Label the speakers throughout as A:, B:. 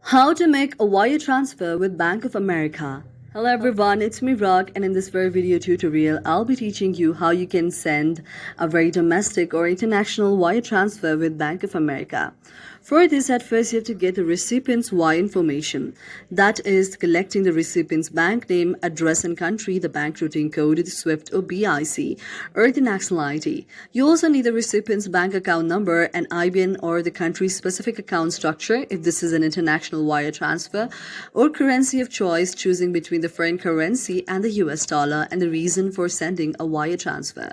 A: How to make a wire transfer with Bank of America. Hello everyone, it's me Rock, and in this very video tutorial I'll be teaching you how you can send a very domestic or international wire transfer with Bank of America. For this, at first you have to get the recipient's wire information. That is collecting the recipient's bank name, address and country, the bank routing code, the SWIFT or BIC, or the national ID. You also need the recipient's bank account number and IBAN or the country's specific account structure if this is an international wire transfer, or currency of choice, choosing between the foreign currency and the US dollar, and the reason for sending a wire transfer.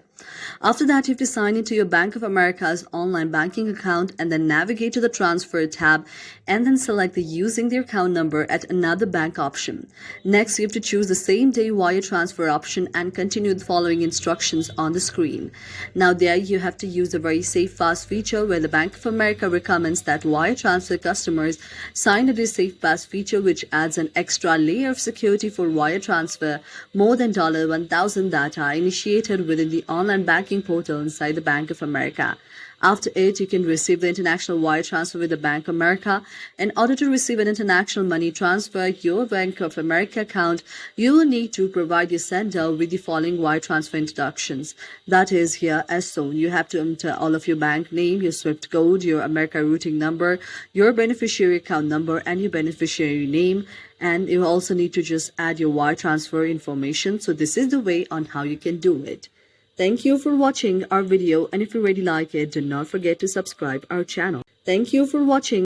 A: After that, you have to sign into your Bank of America's online banking account and then navigate to the Transfer tab and then select the Using the Account Number at another bank option. Next, you have to choose the Same Day Wire Transfer option and continue the following instructions on the screen. Now there you have to use the very safe fast feature, where the Bank of America recommends that wire transfer customers sign up this safe pass feature, which adds an extra layer of security for wire transfer more than $1,000 that are initiated within the online banking portal inside the Bank of America. After it, you can receive the international wire transfer with the Bank of America. In order to receive an international money transfer, your Bank of America account, you will need to provide your sender with the following wire transfer instructions. That is here as shown. You have to enter all of your bank name, your SWIFT code, your America routing number, your beneficiary account number, and your beneficiary name. And you also need to just add your wire transfer information. So this is the way on how you can do it. Thank you for watching our video, and if you really like it, do not forget to subscribe our channel. Thank you for watching.